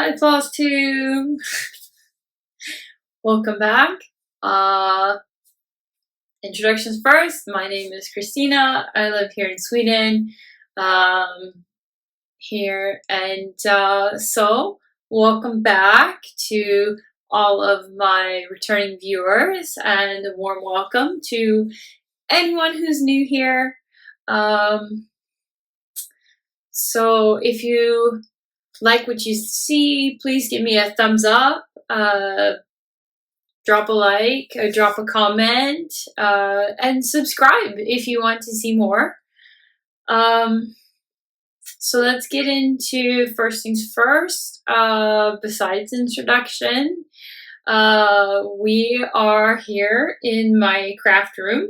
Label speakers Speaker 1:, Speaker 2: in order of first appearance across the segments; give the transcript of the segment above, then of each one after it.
Speaker 1: Hi, Flosstube. Welcome back. Introductions first. My name is Christina. I live here in Sweden. So welcome back to all of my returning viewers, and a warm welcome to anyone who's new here. So if you like what you see, please give me a thumbs up, drop a like, drop a comment, and subscribe if you want to see more. So let's get into first things first. Besides introduction, we are here in my craft room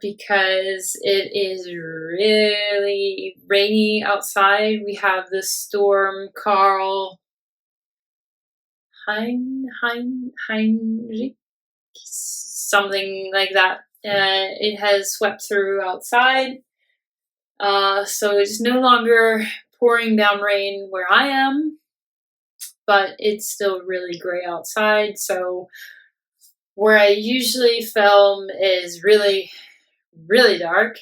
Speaker 1: because it is really rainy outside. We have the storm Heinrich, something like that. It has swept through outside. So it's no longer pouring down rain where I am, but it's still really gray outside. So where I usually film is really, really dark.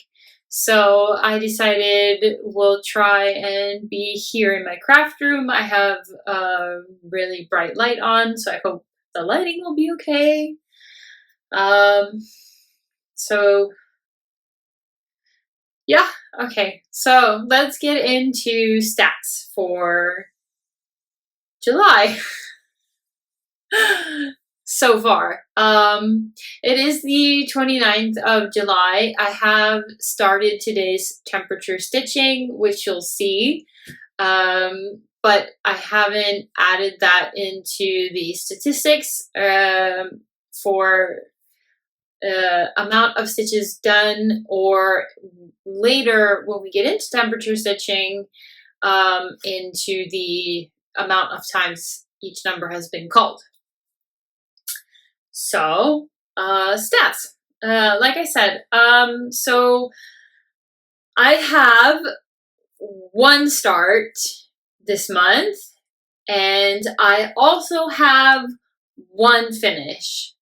Speaker 1: So I decided we'll try and be here in my craft room. I have a really bright light on, so I hope the lighting will be okay. Yeah, okay. So let's get into stats for July. So far. It is the 29th of July. I have started today's temperature stitching, which you'll see, but I haven't added that into the statistics for amount of stitches done, or later when we get into temperature stitching, into the amount of times each number has been called. So, stats. Like I said, so I have one start this month, and I also have one finish.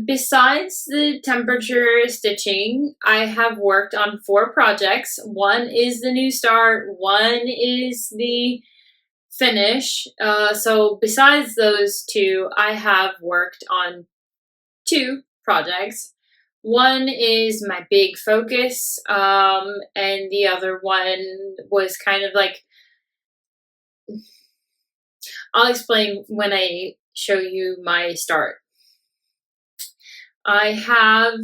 Speaker 1: Besides the temperature stitching, I have worked on 4 projects. One is the new start, one is the finish. So besides those 2, I have worked on 2 projects. One is my big focus, and the other one was kind of like, I'll explain when I show you my start. I have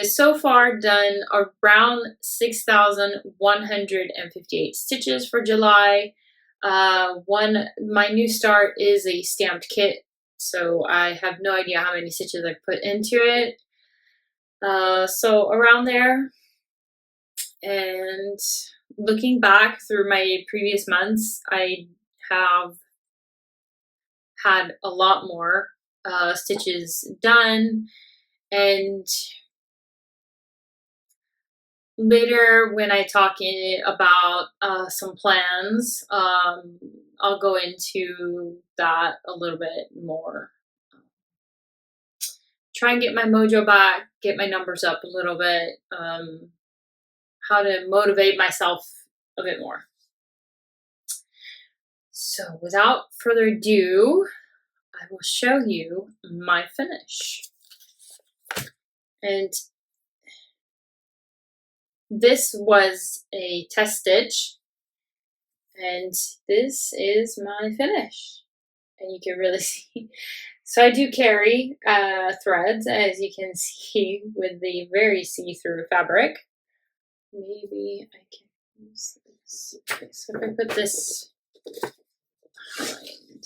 Speaker 1: so far done around 6,158 stitches for July. My new start is a stamped kit, so I have no idea how many stitches I put into it. So around there. And looking back through my previous months, I have had a lot more stitches done. And later, when I talk about some plans, I'll go into that a little bit more. Try and get my mojo back, get my numbers up a little bit, how to motivate myself a bit more. So without further ado, I will show you my finish. And this was a test stitch, and this is my finish. And you can really see. So I do carry threads, as you can see, with the very see-through fabric. Maybe I can use this. Okay, so if I put this behind,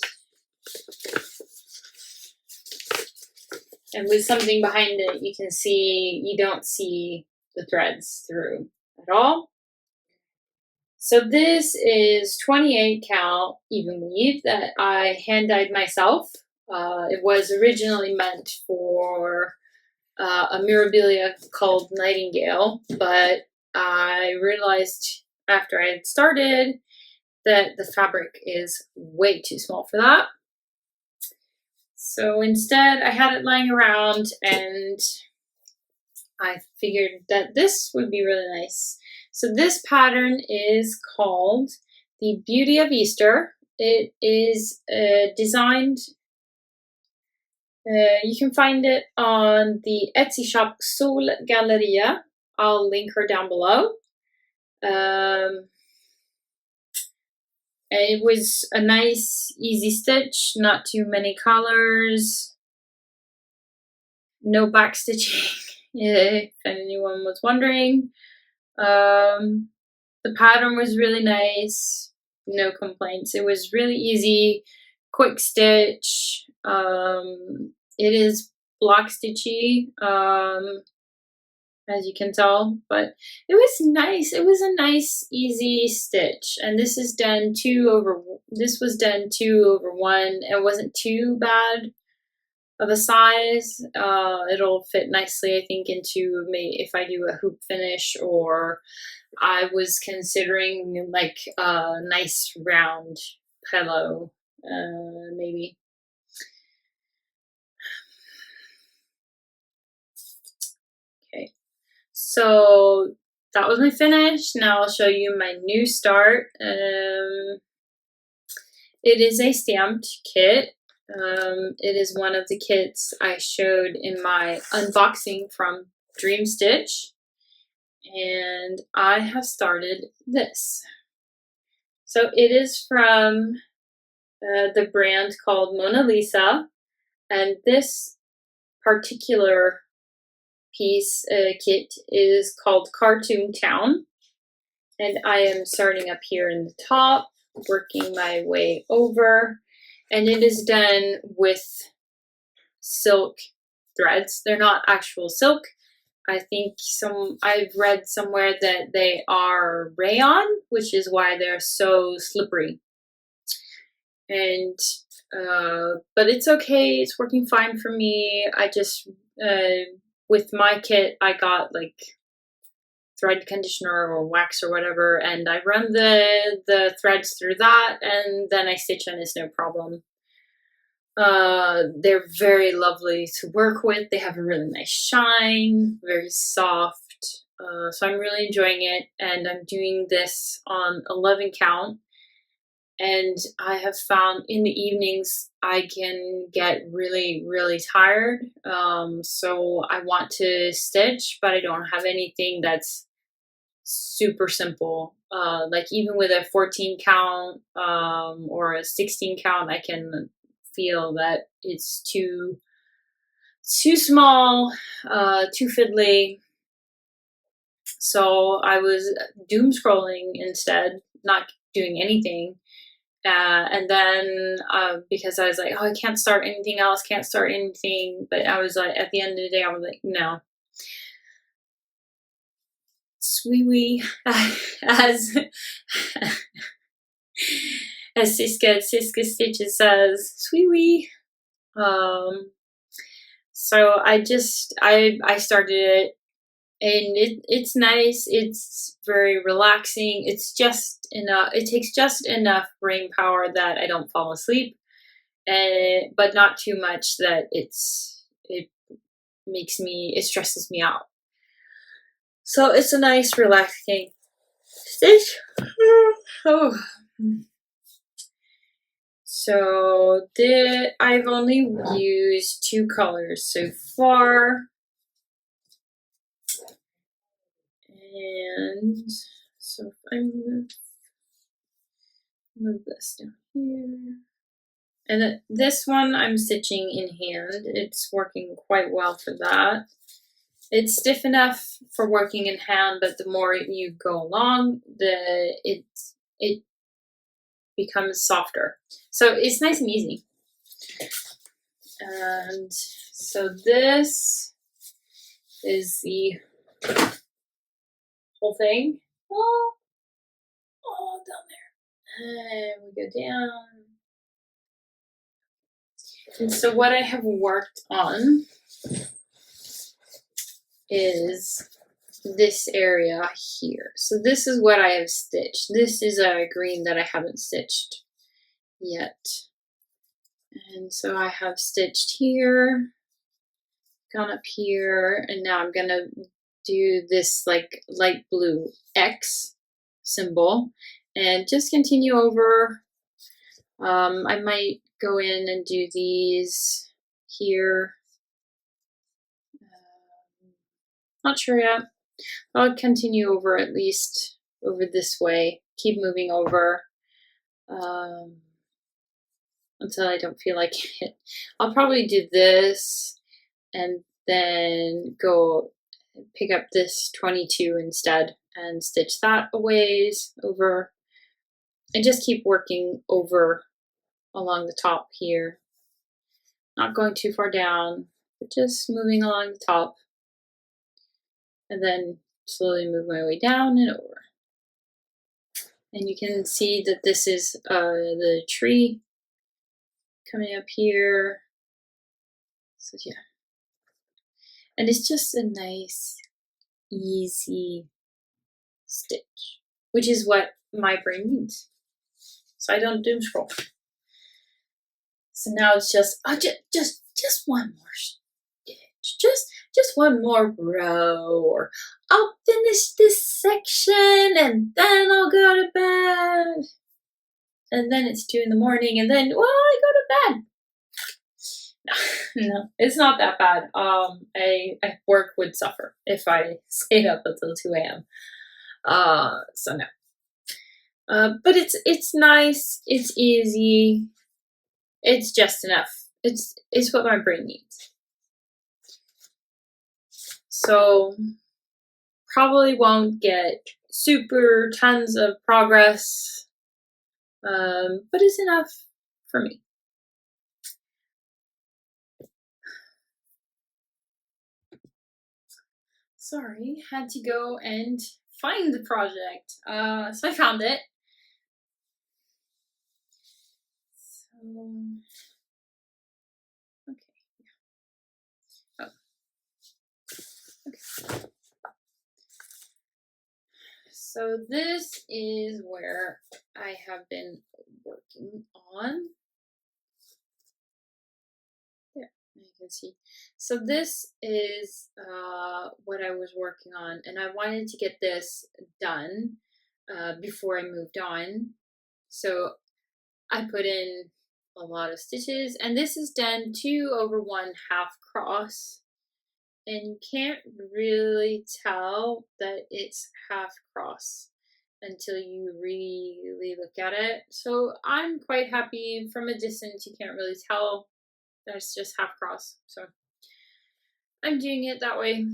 Speaker 1: and with something behind it, you can see, you don't see the threads through at all. So this is 28 count even weave that I hand dyed myself. It was originally meant for a Mirabilia called Nightingale, but I realized after I had started that the fabric is way too small for that. So instead I had it lying around and I figured that this would be really nice. So this pattern is called The Beauty of Easter. It is designed, you can find it on the Etsy shop SolGalerija. I'll link her down below. It was a nice, easy stitch, not too many colors, no back stitching, if anyone was wondering. The pattern was really nice, no complaints. It was really easy, quick stitch. It is block stitchy, as you can tell, but it was nice. It was a nice, easy stitch. And this is done this was done 2/1. It wasn't too bad of a size. It'll fit nicely, I think, into if I do a hoop finish, or I was considering like a nice round pillow, maybe. Okay, so that was my finish. Now I'll show you my new start. It is a stamped kit. It is one of the kits I showed in my unboxing from Dream Stitch, and I have started this. So it is from the brand called Mona Lisa, and this particular piece kit is called Cartoon Town, and I am starting up here in the top, working my way over. And it is done with silk threads. They're not actual silk. I think I've read somewhere that they are rayon, which is why they're so slippery. And but it's okay. It's working fine for me. I just with my kit, I got like thread conditioner or wax or whatever, and I run the threads through that, and then I stitch, and it's no problem. They're very lovely to work with. They have a really nice shine, very soft. So I'm really enjoying it, and I'm doing this on 11 count. And I have found in the evenings I can get really, really tired. So I want to stitch, but I don't have anything that's super simple. Like even with a 14 count or a 16 count, I can feel that it's too small, too fiddly. So I was doom scrolling instead, not doing anything. And then because I was like, oh, I can't start anything else, can't start anything. But I was like, at the end of the day, I was like, no. Sweet as as Siska Stitches says, sweet. So I started it, and it's nice. It's very relaxing. It's just enough. It takes just enough brain power that I don't fall asleep, but not too much that it stresses me out. So it's a nice relaxing stitch. Oh. So I've only used 2 colors so far. And so if I move this down here. And this one I'm stitching in hand. It's working quite well for that. It's stiff enough for working in hand, but the more you go along, it becomes softer. So it's nice and easy. And so this is the whole thing. Oh, down there. And we go down. And so what I have worked on is this area here. So this is what I have stitched. This is a green that I haven't stitched yet. And so I have stitched here, gone up here, and now I'm gonna do this like light blue X symbol and just continue over. I might go in and do these here. Not sure yet. I'll continue over at least over this way. Keep moving over until I don't feel like it. I'll probably do this and then go pick up this 22 instead and stitch that a ways over and just keep working over along the top here. Not going too far down, but just moving along the top and then slowly move my way down and over. And you can see that this is the tree coming up here. So yeah. And it's just a nice, easy stitch, which is what my brain needs. So I don't doom scroll. So now it's just, just one more stitch, just one more row, or I'll finish this section and then I'll go to bed. And then it's 2 in the morning and then, well, I go to bed. No, it's not that bad. I work would suffer if I stayed up until 2 a.m. So no. But it's nice, it's easy, it's just enough. It's what my brain needs. So probably won't get super tons of progress, but it's enough for me. Sorry, had to go and find the project. So I found it. So, okay. Oh. Okay. So this is where I have been working on. There, you can see. So this is what I was working on, and I wanted to get this done before I moved on. So I put in a lot of stitches, and this is done 2 over 1 half cross, and you can't really tell that it's half cross until you really look at it. So I'm quite happy. From a distance you can't really tell that's just half cross, so I'm doing it that way.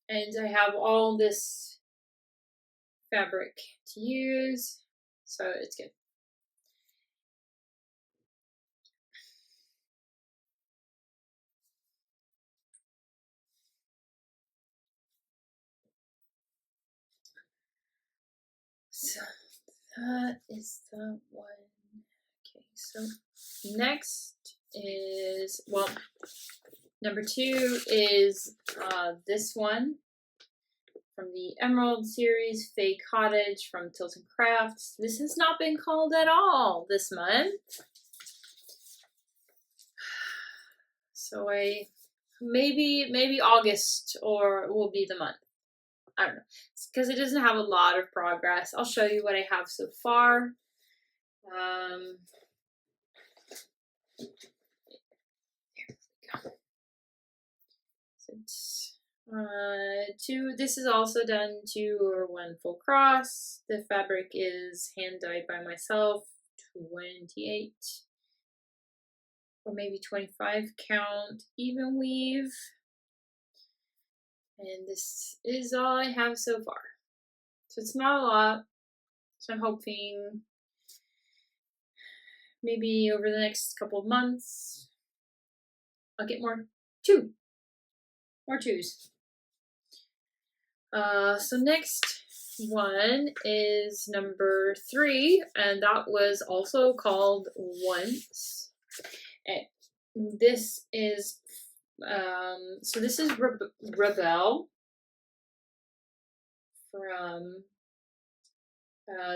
Speaker 1: And I have all this fabric to use, so it's good. So that is the one. Okay, so next is, well, number 2 is this one from the Emerald series, Faye Cottage from Tilton Crafts. This has not been called at all this month. So maybe August or will be the month. I don't know. It's because it doesn't have a lot of progress. I'll show you what I have so far. It's 2. This is also done 2 or 1 full cross. The fabric is hand dyed by myself. 28 or maybe 25 count even weave. And this is all I have so far. So it's not a lot. So I'm hoping maybe over the next couple of months I'll get more 2. More 2s. So next one is number 3, and that was also called Once. And this is so this is Rebel. from,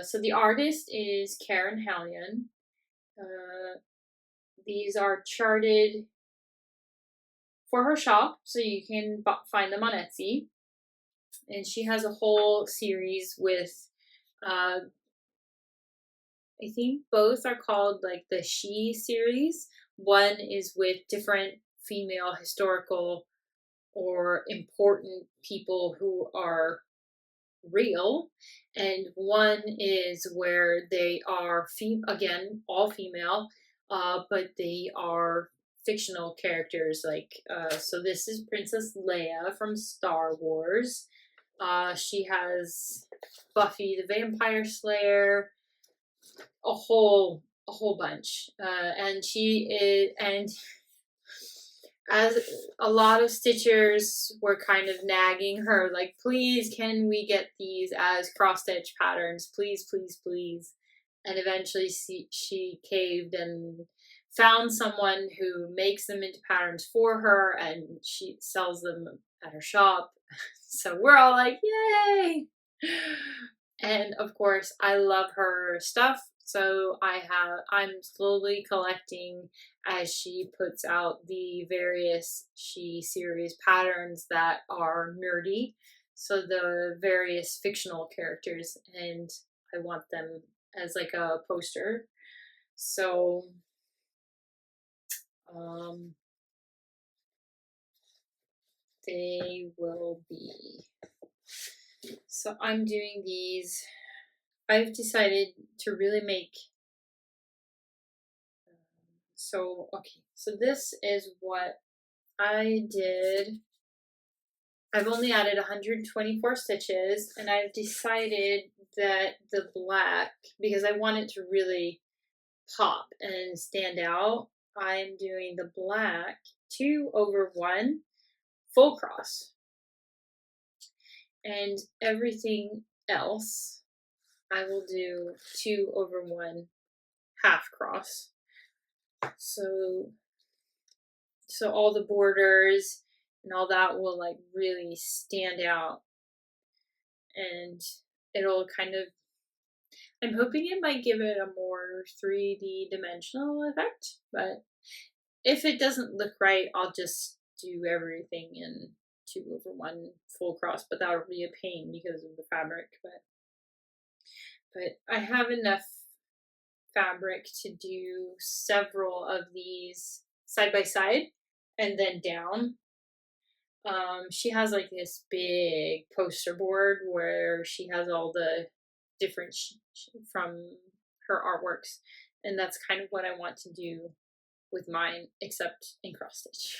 Speaker 1: so the artist is Karen Hallion. These are charted for her shop, so you can find them on Etsy. And she has a whole series with, I think both are called like the She series. One is with different female historical or important people who are real, and one is where they are again all female, but they are fictional characters. Like so this is Princess Leia from Star Wars. She has Buffy the Vampire Slayer, a whole bunch, and she is, and as a lot of stitchers were kind of nagging her, like, please, can we get these as cross stitch patterns? Please, please, please. And eventually she caved and found someone who makes them into patterns for her, and she sells them at her shop. So we're all like, yay! And of course, I love her stuff. So I'm slowly collecting as she puts out the various She series patterns that are nerdy. So the various fictional characters, and I want them as like a poster. So they will be. So I'm doing these. I've decided to really make, so this is what I did. I've only added 124 stitches, and I've decided that the black, because I want it to really pop and stand out, I'm doing the black 2/1 full cross, and everything else I will do 2/1 half cross. So all the borders and all that will like really stand out, and it'll kind of, I'm hoping it might give it a more 3D dimensional effect, but if it doesn't look right, I'll just do everything in 2/1 full cross, but that would be a pain because of the fabric. But I have enough fabric to do several of these side by side and then down. She has like this big poster board where she has all the different from her artworks, and that's kind of what I want to do with mine, except in cross stitch.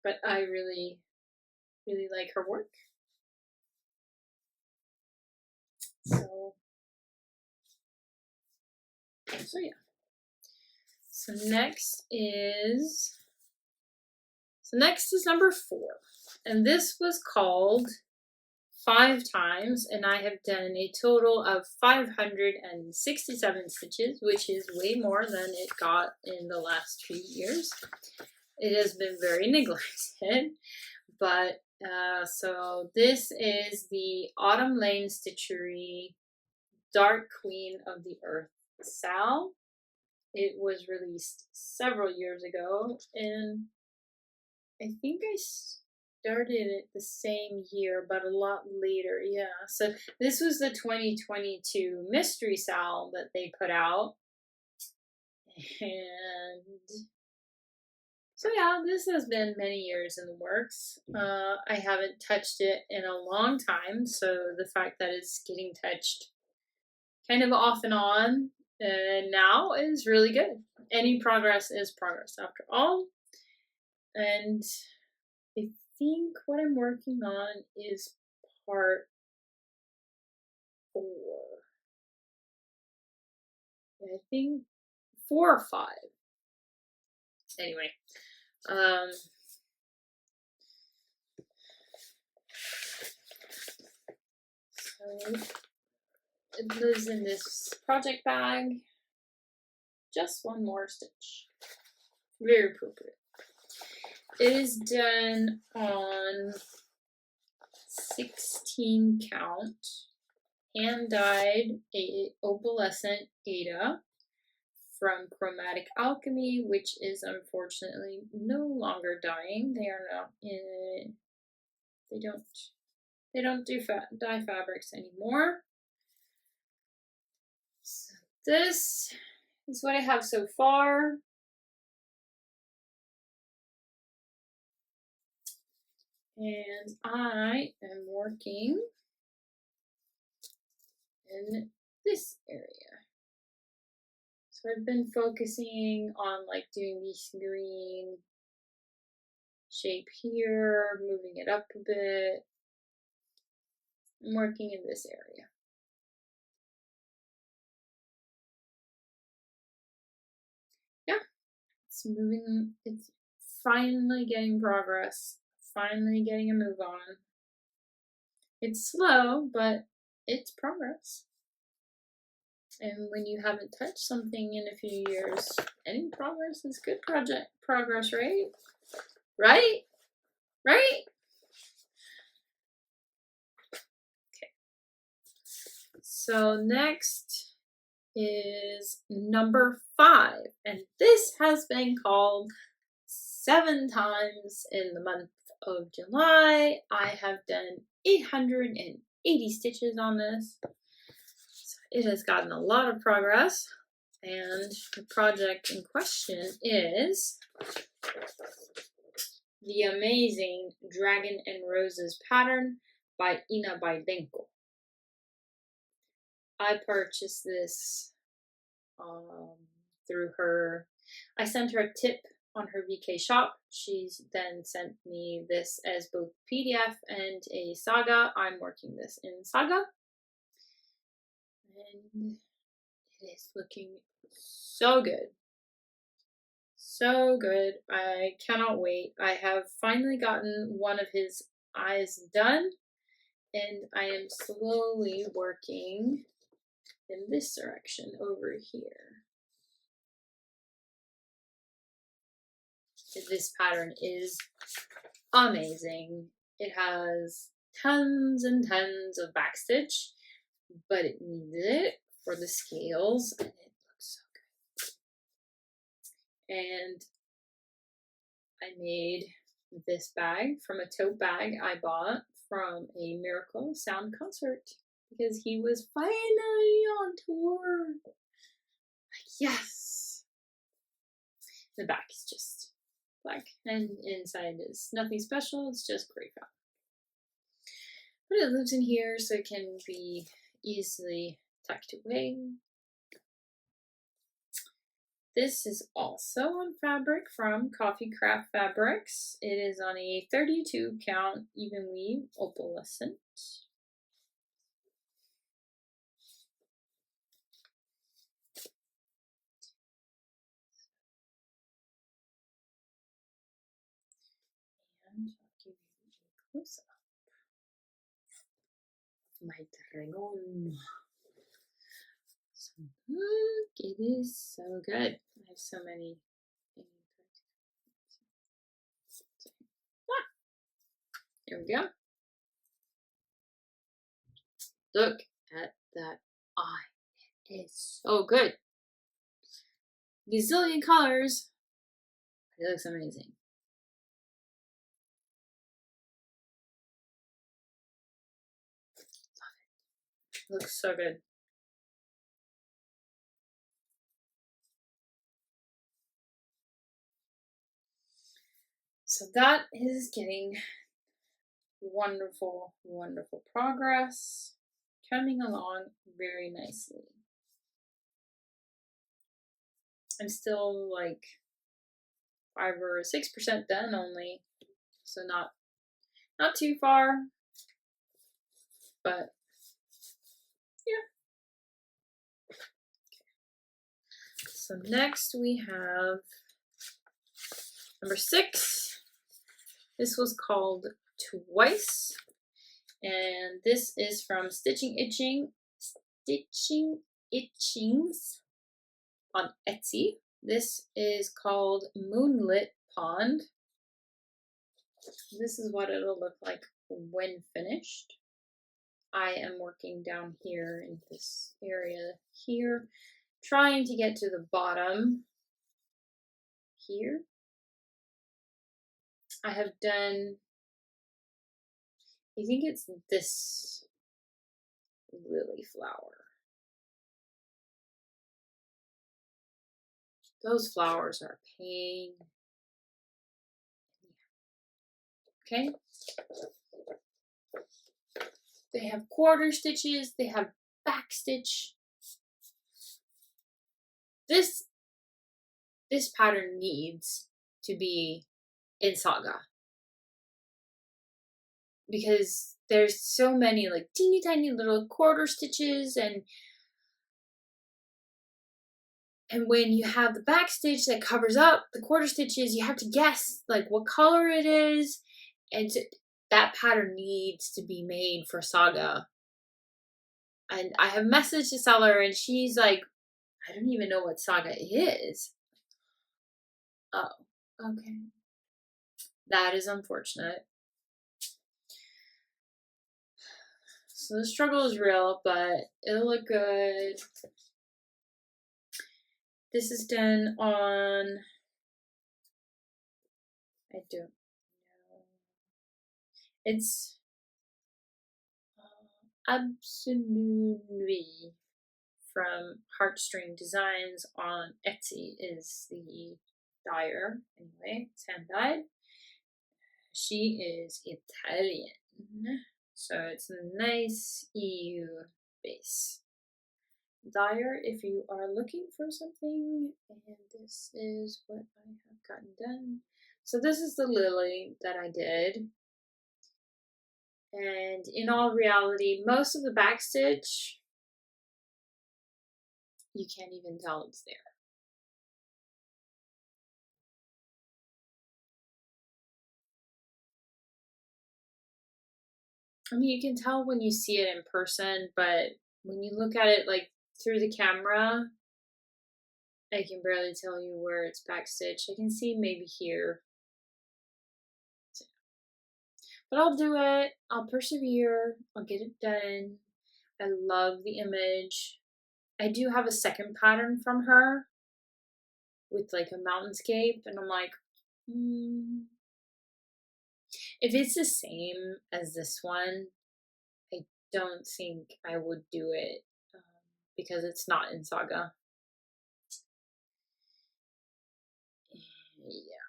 Speaker 1: But I really, really like her work. So yeah. So next is number 4, and this was called 5 times, and I have done a total of 567 stitches, which is way more than it got in the last few years. It has been very neglected, but so this is the Autumn Lane Stitchery Dark Queen of the Earth Sal. It was released several years ago, and I think I started it the same year, but a lot later. Yeah, so this was the 2022 Mystery Sal that they put out, and so yeah, this has been many years in the works. I haven't touched it in a long time, so the fact that it's getting touched kind of off and on now is really good. Any progress is progress after all. And I think what I'm working on is part 4. I think 4 or 5. Anyway, so it lives in this project bag. Just one more stitch. Very appropriate. It is done on 16 count hand-dyed opalescent Ada from Chromatic Alchemy, which is unfortunately no longer dyeing. They are not in. They don't dye fabrics anymore. So this is what I have so far. And I am working in this area. So I've been focusing on like doing this green shape here, moving it up a bit. I'm working in this area. Yeah, it's moving, it's finally getting progress, finally getting a move on. It's slow, but it's progress. And when you haven't touched something in a few years, any progress is good progress, right? Right? Right? Okay. So next is number 5. And this has been called 7 times in the month of July. I have done 880 stitches on this. It has gotten a lot of progress, and the project in question is the amazing Dragon and Roses pattern by Ina Baidenko. I purchased this through her. I sent her a tip on her VK shop. She's then sent me this as both PDF and a saga. I'm working this in saga. And it is looking so good. So good. I cannot wait. I have finally gotten one of his eyes done, and I am slowly working in this direction over here. This pattern is amazing. It has tons and tons of backstitch, but it needs it for the scales, and it looks so good. And I made this bag from a tote bag I bought from a Miracle Sound concert because he was finally on tour. Like, yes! The back is just black, and inside is nothing special, it's just gray fabric. But it lives in here so it can be easily tucked away. This is also on fabric from Coffee Craft Fabrics. It is on a 32 count even weave opalescent. And I'll give you a close up. My dragon. So look, it is so good. I have so many. There we go. Look at that eye. It is so good. Gazillion colors. It looks amazing. Love it. Looks so good. So that is getting wonderful, wonderful progress. Coming along very nicely. I'm still like 5 or 6% done only, so not too far, but yeah. So next we have number 6. This was called Twice, and this is from Stitching Itchings on Etsy. This is called Moonlit Pond. This is what it'll look like when finished. I am working down here in this area here, trying to get to the bottom here. I have done, I think it's this lily flower. Those flowers are a pain. Okay. They have quarter stitches, they have back stitch. This pattern needs to be in Saga, because there's so many like teeny tiny little quarter stitches, and when you have the back stitch that covers up the quarter stitches, you have to guess like what color it is, and that pattern needs to be made for Saga. And I have messaged the seller, and she's like, I don't even know what Saga is. Oh, okay. That is unfortunate. So the struggle is real, but it'll look good. This is done on, I don't know. It's Absolutely from Heartstring Designs on Etsy is the dyer. Anyway, it's hand dyed. She is Italian, so it's a nice EU base dyer if you are looking for something. And this is what I have gotten done. So this is the lily that I did. And in all reality, most of the backstitch, you can't even tell it's there. I mean, you can tell when you see it in person, but when you look at it like through the camera, I can barely tell you where it's backstitch. I can see maybe here. But I'll do it. I'll persevere. I'll get it done. I love the image. I do have a second pattern from her with like a mountainscape, and I'm like, if it's the same as this one, I don't think I would do it because it's not in Saga. Yeah,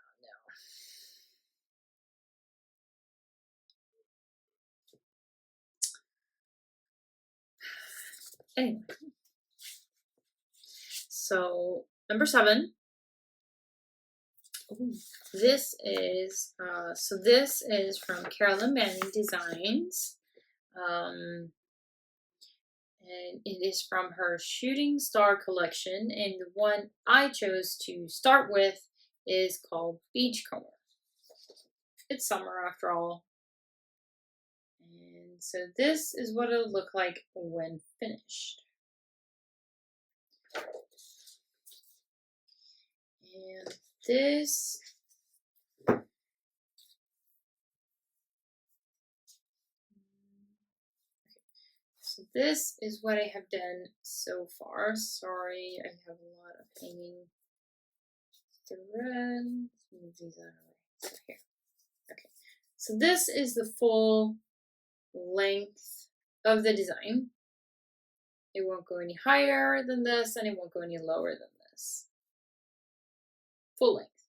Speaker 1: no. Anyway, so number 7. Ooh, this is this is from Carolyn Manning Designs, and it is from her Shooting Star collection, and the one I chose to start with is called Beachcomber. It's summer after all. And so this is what it'll look like when finished. And this, so this is what I have done so far. Sorry, I have a lot of hanging threads. Move these out of the way. So here. Okay. So this is the full length of the design. It won't go any higher than this, and it won't go any lower than this. Full length.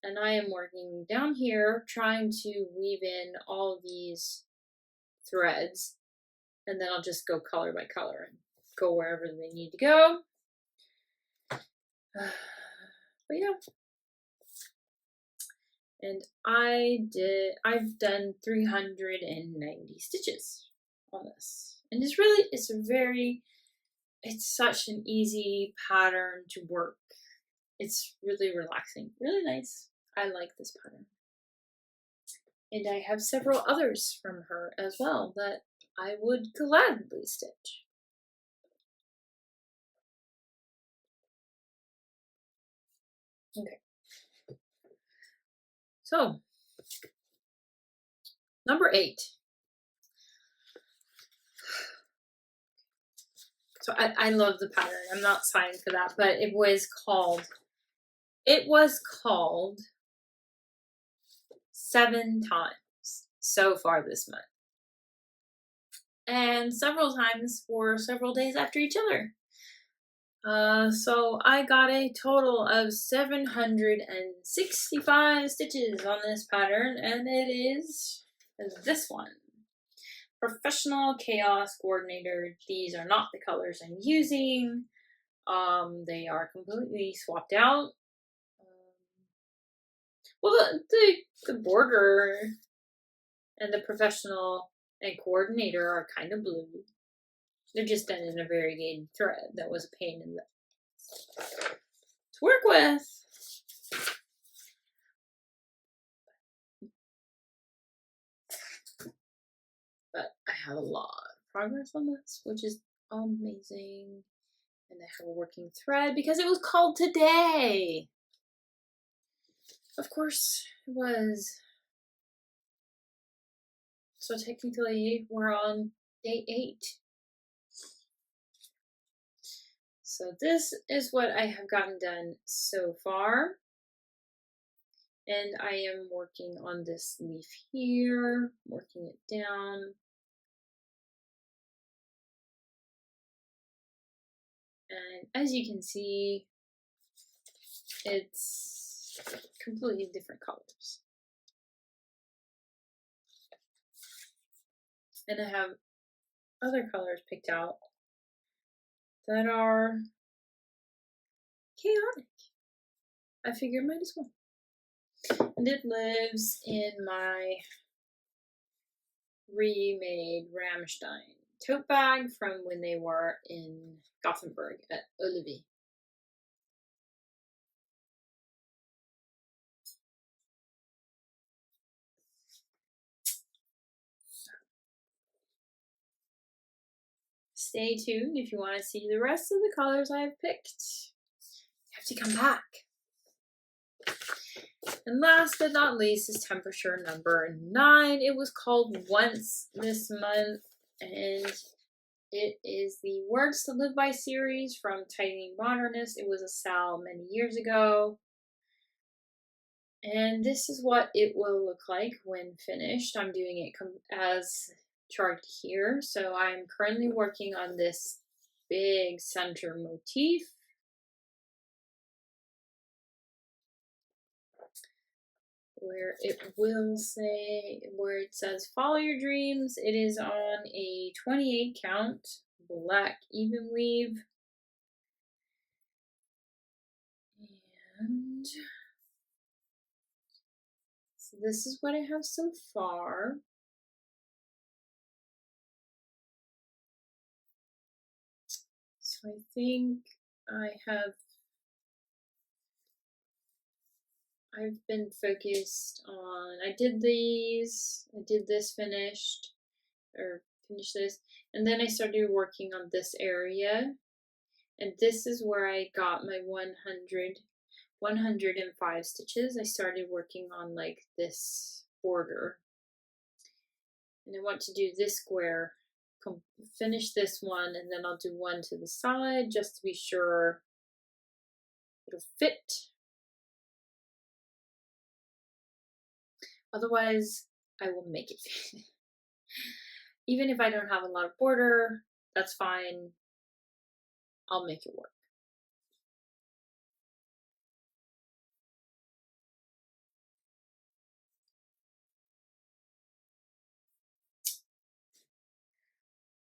Speaker 1: And I am working down here trying to weave in all these threads, and then I'll just go color by color and go wherever they need to go. But yeah. And I've done 390 stitches on this. And it's such an easy pattern to work. It's really relaxing, really nice. I like this pattern. And I have several others from her as well that I would gladly stitch. Okay. So, number 8. So I love the pattern. I'm not signed for that, but it was called 7 times so far this month. And several times for several days after each other. So I got a total of 765 stitches on this pattern, and it is this one. Professional Chaos Coordinator. These are not the colors I'm using. They are completely swapped out. Well, the border and the Professional and Coordinator are kind of blue. They're just done in a variegated thread. That was a pain in the to work with. But I have a lot of progress on this, which is amazing. And I have a working thread because it was called today. Of course, it was. So technically, we're on day 8. So this is what I have gotten done so far. And I am working on this leaf here, working it down. And as you can see, it's completely different colors. And I have other colors picked out that are chaotic. I figured might as well. And it lives in my remade Rammstein tote bag from when they were in Gothenburg at Ullevi. Stay tuned if you want to see the rest of the colors I've picked. You have to come back. And last but not least is temperature number 9. It was called Once this month, and it is the Words to Live By series from Tiny Modernist. It was a sale many years ago. And this is what it will look like when finished. I'm doing it as charted here. So I'm currently working on this big center motif. Where it will say, where it says follow your dreams, it is on a 28 count black even weave. And so this is what I have so far. So I think I've been focused on, I did this finished this, and then I started working on this area, and this is where I got my 105 stitches. I started working on like this border, and I want to do this square, finish this one, and then I'll do one to the side just to be sure it'll fit. Otherwise, I will make it fit. Even if I don't have a lot of border, that's fine. I'll make it work.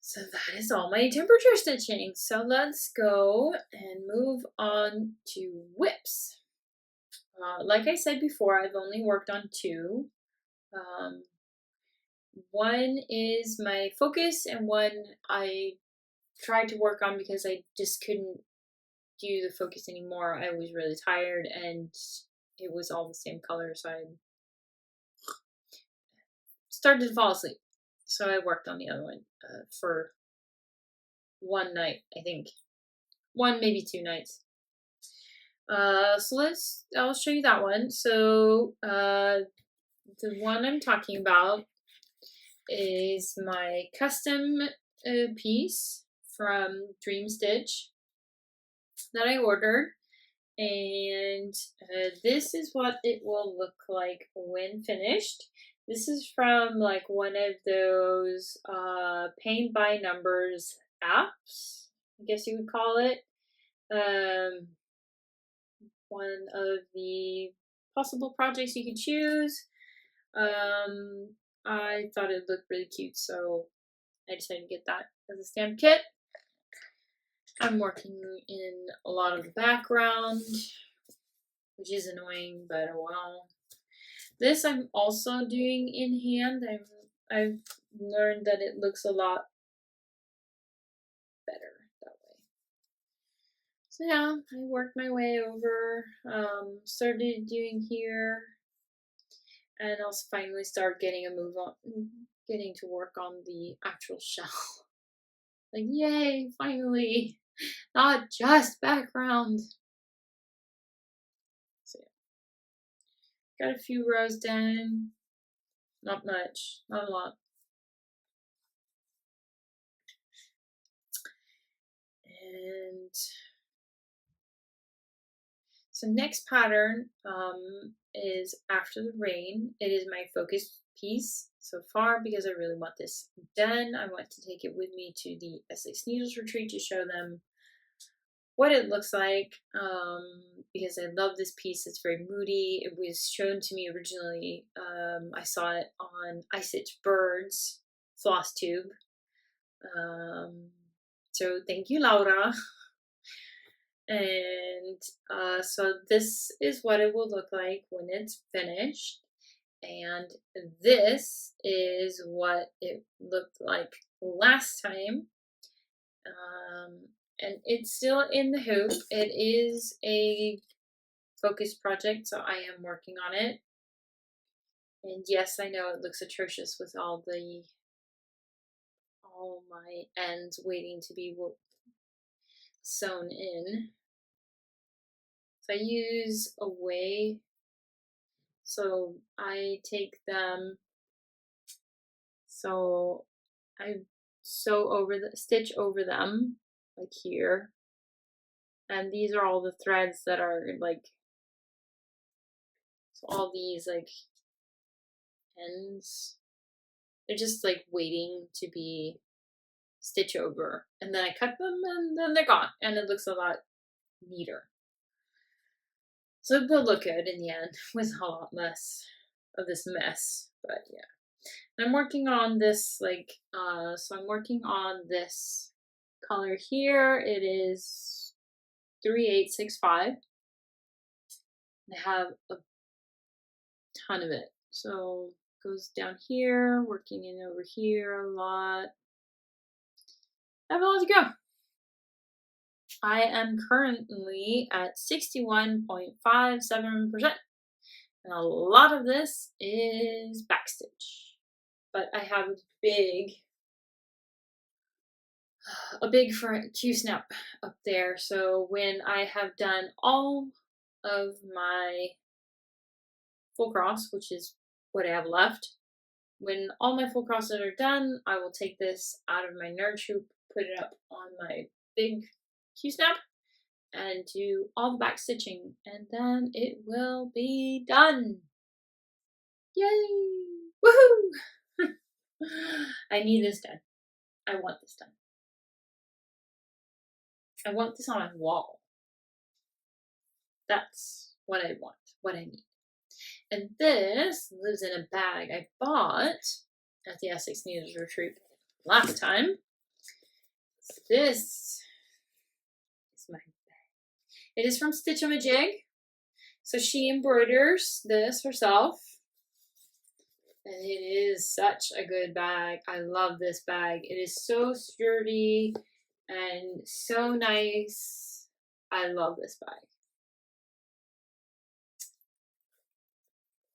Speaker 1: So that is all my temperature stitching. So let's go and move on to whips. Like I said before, I've only worked on 2. One is my focus, and one I tried to work on because I just couldn't do the focus anymore. I was really tired and it was all the same color, so I started to fall asleep. So I worked on the other one for one night, I think. 1, maybe 2 nights. So I'll show you that one. So the one I'm talking about is my custom piece from Dream Stitch that I ordered. And this is what it will look like when finished. This is from like one of those paint by numbers apps, I guess you would call it. One of the possible projects you could choose. I thought it looked really cute, so I decided to get that as a stamp kit. I'm working in a lot of the background, which is annoying, but oh well. This I'm also doing in hand. I've learned that it looks a lot better that way. So yeah, I worked my way over, started doing here, and I'll finally start getting getting to work on the actual shell. Like, yay, finally, not just background. So yeah, got a few rows done. Not much, not a lot. And so next pattern is After the Rain. It is my focus piece so far because I really want this done. I want to take it with me to the S6 Needles retreat to show them what it looks like, because I love this piece. It's very moody. It was shown to me originally. I saw it on I Stitch Birds Flosstube. So thank you, Laura. And so this is what it will look like when it's finished. And this is what it looked like last time. And it's still in the hoop. It is a focus project, so I am working on it. And yes, I know it looks atrocious with all my ends waiting to be sewn in. So I use a way, so I take them, so I stitch over them, like here. And these are all the threads that are like, so all these like ends, they're just like waiting to be stitched over. And then I cut them and then they're gone. And it looks a lot neater. So it will look good in the end with a lot less of this mess. But yeah. I'm working on this like, so I'm working on this color here. It is 3865. I have a ton of it. So it goes down here, working in over here a lot. I have a lot to go. I am currently at 61.57%. And a lot of this is backstitch. But I have a big Q-snap up there. So when I have done all of my full cross, which is what I have left, when all my full crosses are done, I will take this out of my nerd hoop, put it up on my big Q-snap, and do all the back stitching, and then it will be done. Yay! Woohoo! I need this done. I want this done. I want this on my wall. That's what I want, what I need. And this lives in a bag I bought at the S6 Needles retreat last time. This is my bag. It is from Stitch-O-Ma-Jig. So she embroiders this herself. And it is such a good bag. I love this bag. It is so sturdy and so nice. I love this bag.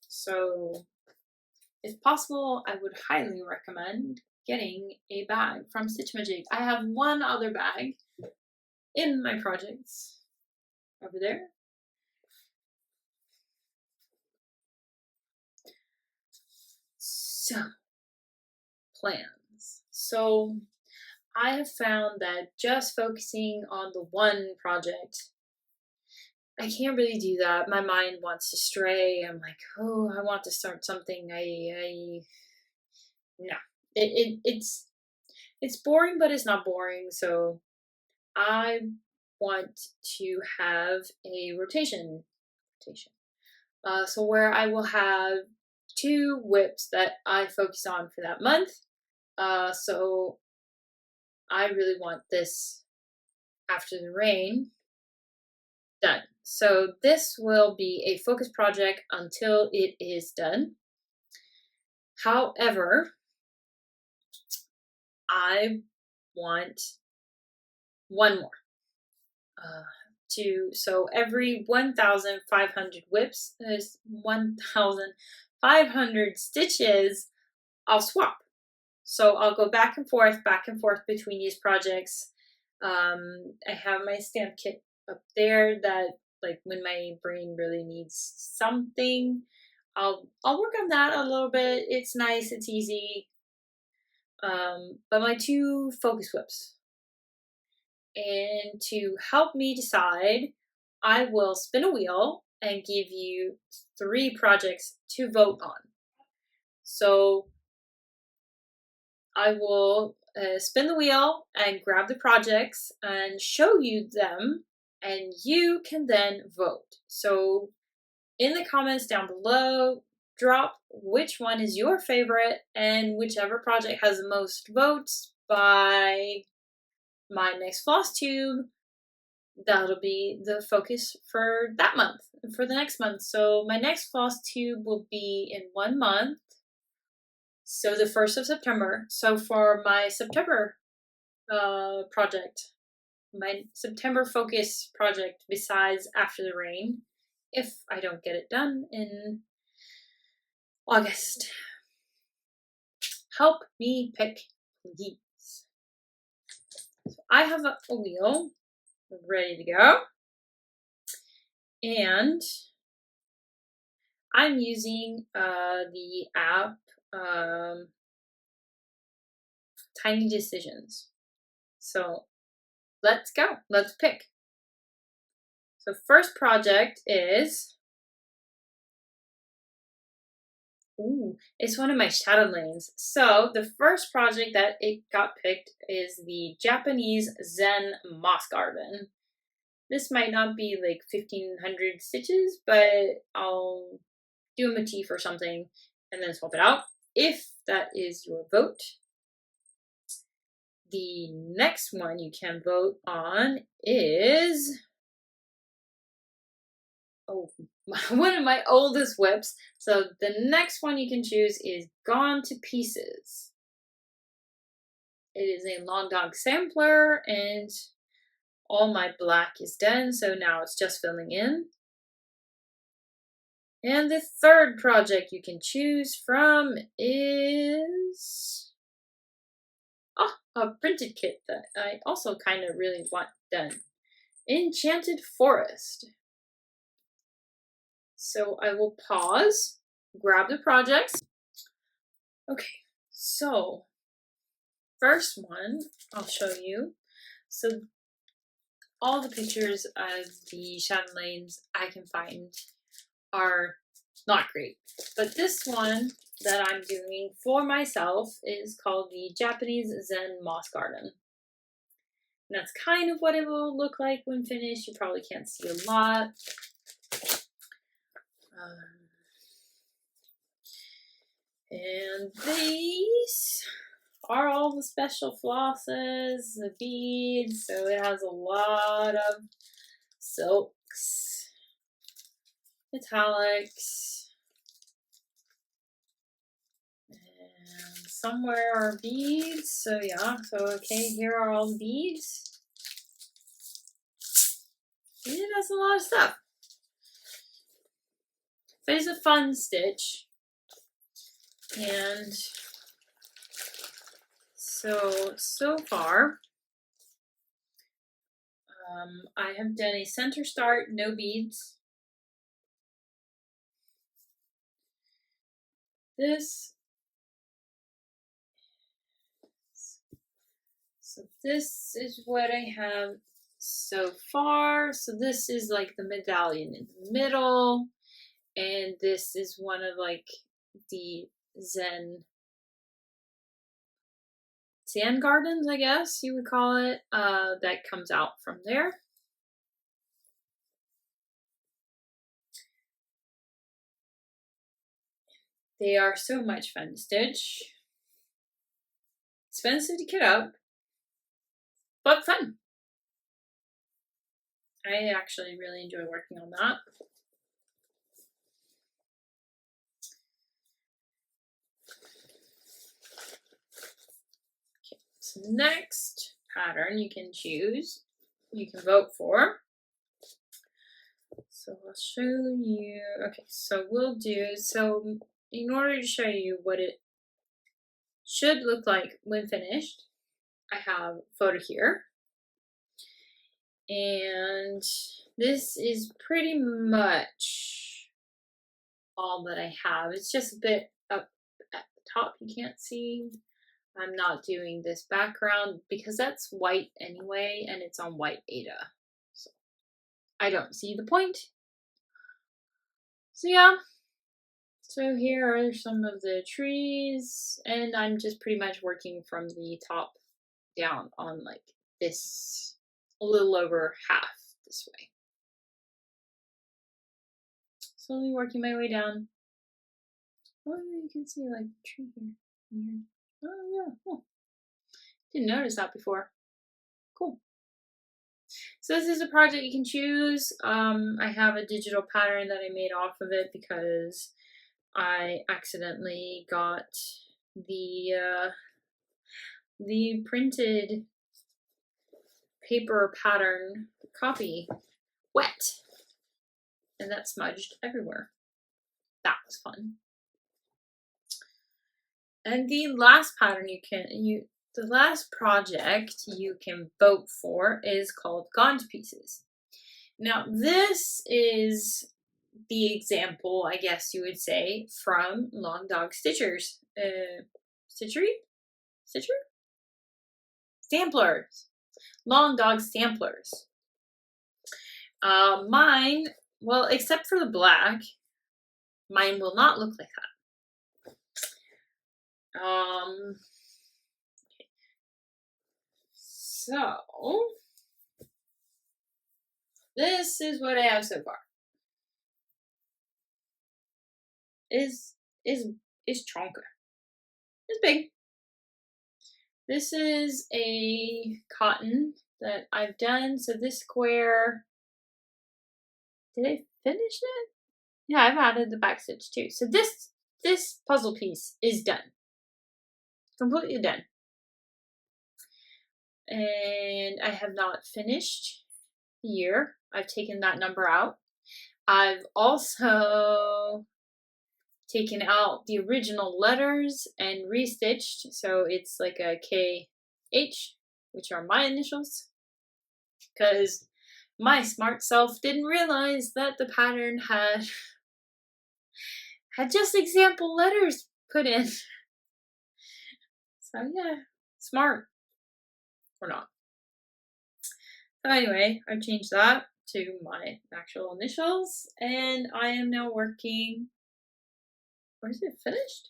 Speaker 1: So if possible, I would highly recommend getting a bag from Stitch-O-Ma-Jig. I have one other bag in my projects over there. So, plans. So I have found that just focusing on the one project, I can't really do that. My mind wants to stray. I'm like, oh, I want to start something. No, it's boring, but it's not boring. So I want to have a rotation. So where I will have 2 whips that I focus on for that month. So I really want this after the rain done. So this will be a focus project until it is done. However, I want one more. So every 1,500 whips is 1,500 stitches. I'll swap. So I'll go back and forth between these projects. I have my stamp kit up there that, like, when my brain really needs something, I'll work on that a little bit. It's nice, it's easy. But my 2 focus whips. And to help me decide, I will spin a wheel and give you 3 projects to vote on. So I will spin the wheel and grab the projects and show you them, and you can then vote. So in the comments down below, drop which one is your favorite, and whichever project has the most votes by my next Flosstube, that'll be the focus for that month, for the next month. So my next Flosstube will be in 1 month. So the 1st of September. So for my September project, my September focus project, besides After the Rain, if I don't get it done in August, help me pick, please. So I have a wheel ready to go, and I'm using the app Tiny Decisions. So let's go. Let's pick. So first project is, it's one of my shadow lanes. So the first project that it got picked is the Japanese Zen Moss Garden. This might not be like 1,500 stitches, but I'll do a motif or something and then swap it out, if that is your vote. The next one you can vote on is, one of my oldest whips. So the next one you can choose is Gone to Pieces. It is a Long Dog sampler, and all my black is done, so now it's just filling in. And the third project you can choose from is a printed kit that I also kind of really want done. Enchanted Forest. So I will pause, grab the projects. Okay, so first one I'll show you. So all the pictures of the shadow lanes I can find are not great, but this one that I'm doing for myself is called the Japanese Zen Moss Garden. And that's kind of what it will look like when finished. You probably can't see a lot. And these are all the special flosses, the beads, so it has a lot of silks, metallics, and somewhere are beads. So yeah, so okay, here are all the beads. It has a lot of stuff. But it's a fun stitch. And so far, I have done a center start, no beads. This So this is what I have so far. So this is like the medallion in the middle, and this is one of like the Zen sand gardens, I guess you would call it, that comes out from there. They are so much fun to stitch. Expensive to kit up, but fun. I actually really enjoy working on that. Okay, so the next pattern you can choose, you can vote for. So I'll show you, okay, so we'll do, so in order to show you what it should look like when finished, I have a photo here. And this is pretty much all that I have. It's just a bit up at the top you can't see. I'm not doing this background because that's white anyway, and it's on white Ada. So I don't see the point. So yeah. So here are some of the trees, and I'm just pretty much working from the top down on like this, a little over half this way. Slowly working my way down. Oh, you can see like the tree here. Oh yeah, oh. Didn't notice that before. Cool. So this is a project you can choose. I have a digital pattern that I made off of it because I accidentally got the printed paper pattern copy wet, and that smudged everywhere. That was fun. And the last pattern the last project you can vote for is called Gone to Pieces. Now this is the example, I guess you would say, from Long Dog Stitchers. Samplers. Long Dog Samplers. Mine, well, except for the black, mine will not look like that. Okay. So this is what I have so far. Is chonker. It's big. This is a cotton that I've done. So this square, did I finish it? Yeah, I've added the back stitch too. So this puzzle piece is done. Completely done. And I have not finished here. I've taken that number out. I've also taken out the original letters and restitched, so it's like a KH, which are my initials, because my smart self didn't realize that the pattern had just example letters put in. So yeah, smart or not. So anyway, I've changed that to my actual initials, and I am now working. Or is it finished?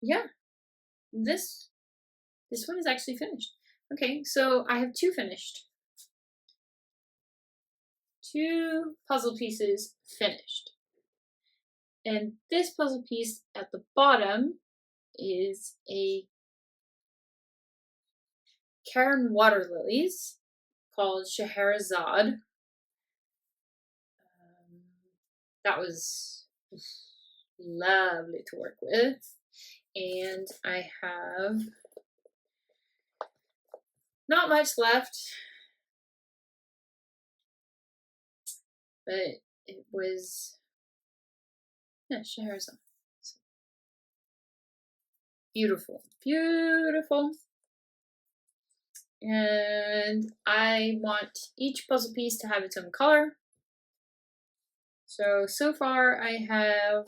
Speaker 1: Yeah, this one is actually finished. Okay, so I have two finished. Two puzzle pieces finished. And this puzzle piece at the bottom is a Karen water lilies called Scheherazade. That was lovely to work with. And I have not much left, but it was, yeah, Scheherazade. Beautiful, beautiful. And I want each puzzle piece to have its own color. So far I have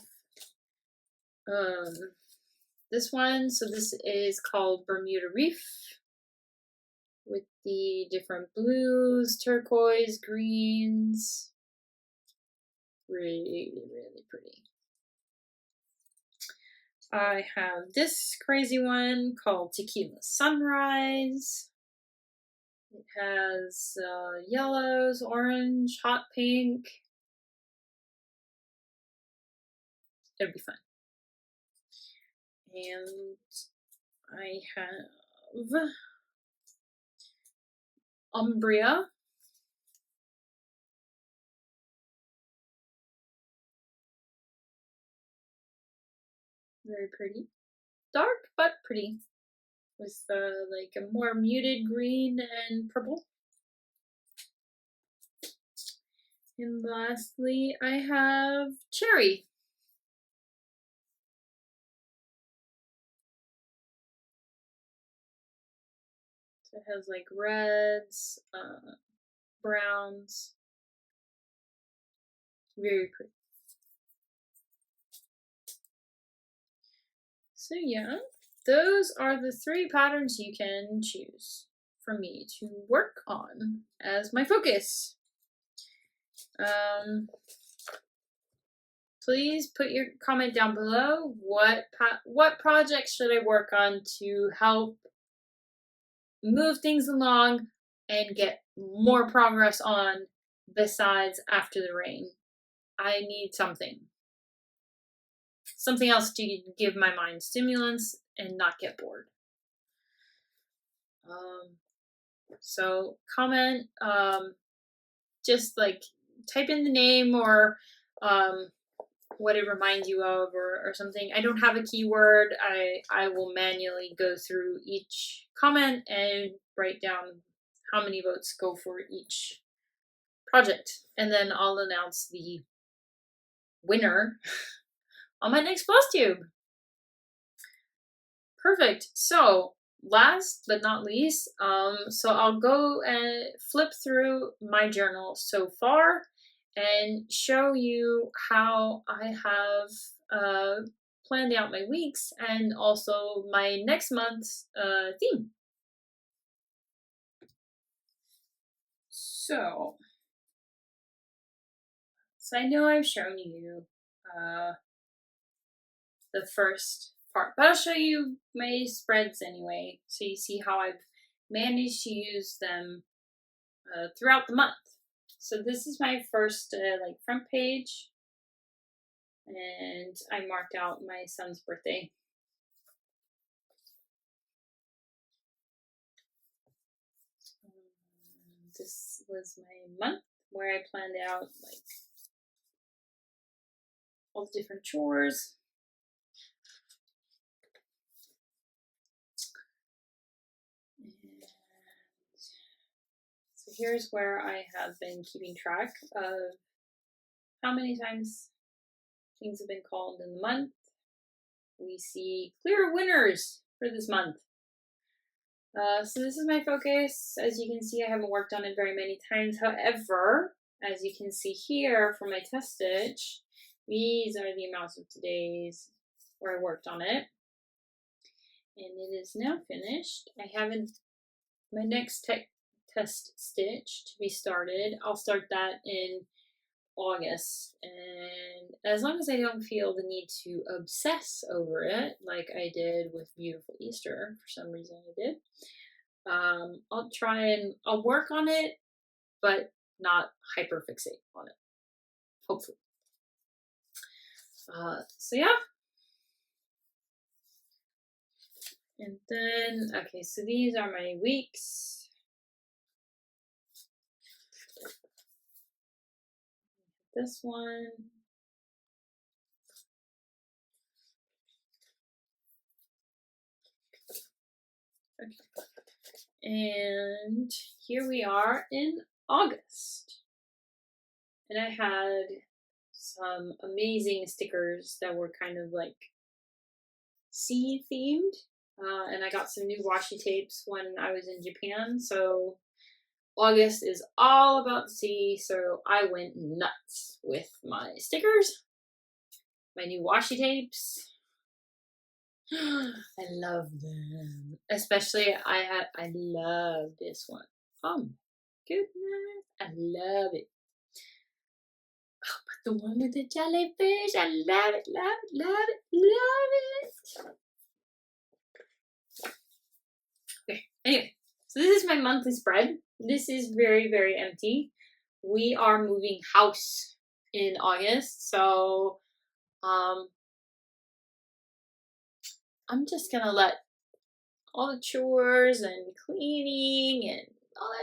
Speaker 1: This one, so this is called Bermuda Reef with the different blues, turquoise, greens. Really, really pretty. I have this crazy one called Tequila Sunrise. It has yellows, orange, hot pink. It'll be fun. And I have Umbria. Very pretty. Dark, but pretty. With like a more muted green and purple. And lastly, I have Cherry. So it has like reds, browns. Very pretty. So yeah, those are the 3 patterns you can choose for me to work on as my focus. Please put your comment down below. What projects should I work on to help move things along and get more progress on besides after the rain? I need something else to give my mind stimulants and not get bored. So comment, just like type in the name or what it reminds you of or something. I don't have a keyword. I will manually go through each comment and write down how many votes go for each project. And then I'll announce the winner on my next Flosstube. Perfect. So last but not least, so I'll go and flip through my journal so far and show you how I have planned out my weeks and also my next month's theme. So I know I've shown you the first part, but I'll show you my spreads anyway, so you see how I've managed to use them throughout the month. So this is my first like front page, and I marked out my son's birthday. This was my month where I planned out like all the different chores. And so here's where I have been keeping track of how many times things have been called in the month. We see clear winners for this month. So this is my focus. As you can see, I haven't worked on it very many times. However, as you can see here for my test stitch, these are the amounts of days where I worked on it. And it is now finished. I haven't, my next test stitch to be started, I'll start that in August, and as long as I don't feel the need to obsess over it like I did with Beautiful Easter, for some reason I did, I'll try and I'll work on it, but not hyper fixate on it, hopefully. So yeah. And then, okay, so these are my weeks. This one. Okay. And here we are in August. And I had some amazing stickers that were kind of like sea themed. And I got some new washi tapes when I was in Japan. So August is all about the sea, so I went nuts with my stickers, my new washi tapes. I love them. Especially I love this one. Oh goodness. I love it. Oh, but the one with the jellyfish, I love it, love it, love it, love it. Okay, anyway, so this is my monthly spread. This is very, very empty. We are moving house in August, so I'm just gonna let all the chores and cleaning and all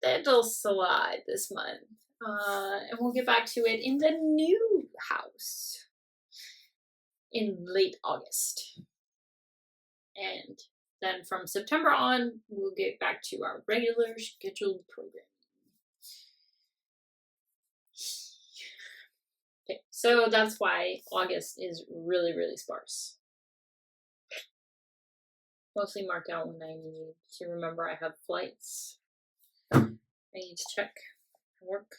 Speaker 1: that'll slide this month. And we'll get back to it in the new house in late August. And then from September on, we'll get back to our regular scheduled program. Okay, so that's why August is really, really sparse. Mostly mark out when I need to remember I have flights. I need to check work.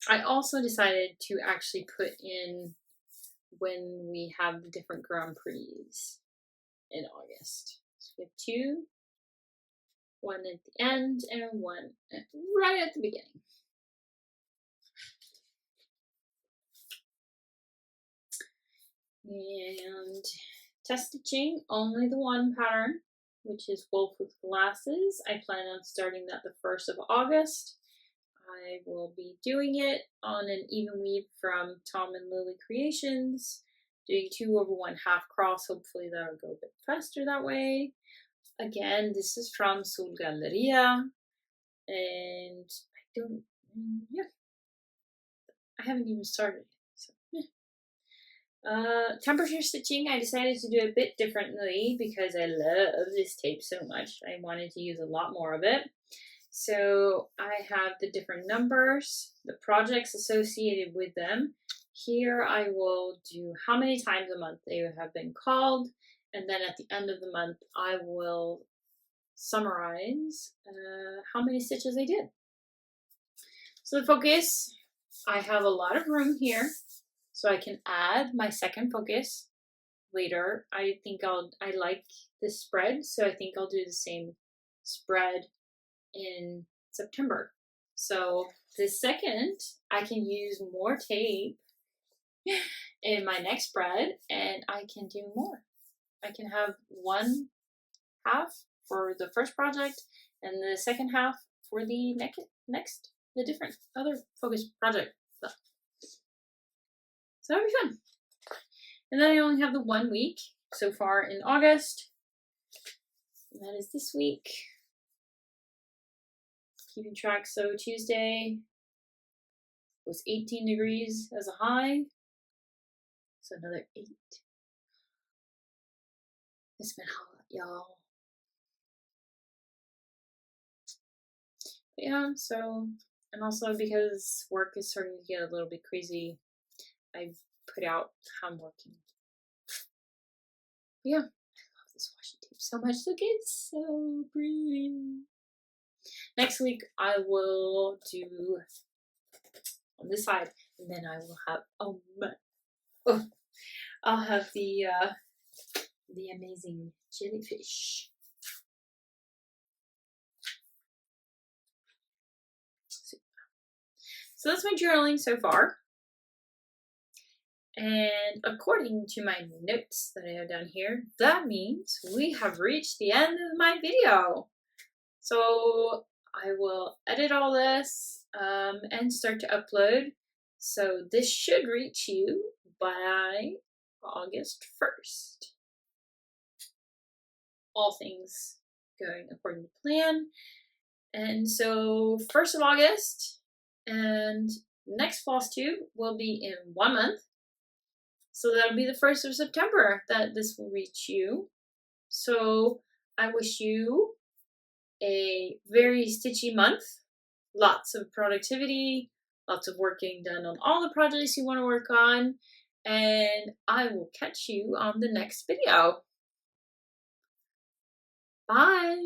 Speaker 1: I also decided to actually put in when we have the different Grand Prix in August. So we have two, one at the end and one right at the beginning. And test stitching, only the one pattern, which is wolf with glasses. I plan on starting that the 1st of August. I will be doing it on an even weave from Tom and Lily Creations, doing 2 over 1 half cross. Hopefully that'll go a bit faster that way. Again, this is from SolGalerija, and I haven't even started. So, temperature stitching, I decided to do a bit differently because I love this tape so much. I wanted to use a lot more of it. So I have the different numbers, the projects associated with them. Here I will do how many times a month they have been called, and then at the end of the month I will summarize how many stitches I did. So the focus, I have a lot of room here, so I can add my second focus later. I think I like this spread, so I think I'll do the same spread in September. So the second, I can use more tape in my next spread, and I can do more. I can have one half for the first project and the second half for the the different other focus project. So that'll be fun. And then I only have the 1 week so far in August, and that is this week. Keeping track, so Tuesday was 18 degrees as a high, so another 8. It's been hot, y'all. But yeah, so, and also because work is starting to get a little bit crazy, I've put out how I'm working. But yeah, I love this washi tape so much. Look, it's so pretty. Next week I will do on this side, and then I will have I'll have the amazing jellyfish. So that's my journaling so far. And according to my notes that I have down here, that means we have reached the end of my video. So I will edit all this and start to upload. So this should reach you by August 1st. All things going according to plan. And so 1st of August and next Flosstube will be in 1 month. So that'll be the 1st of September that this will reach you. So I wish you a very stitchy month, lots of productivity, lots of work getting done on all the projects you want to work on, and I will catch you on the next video. Bye!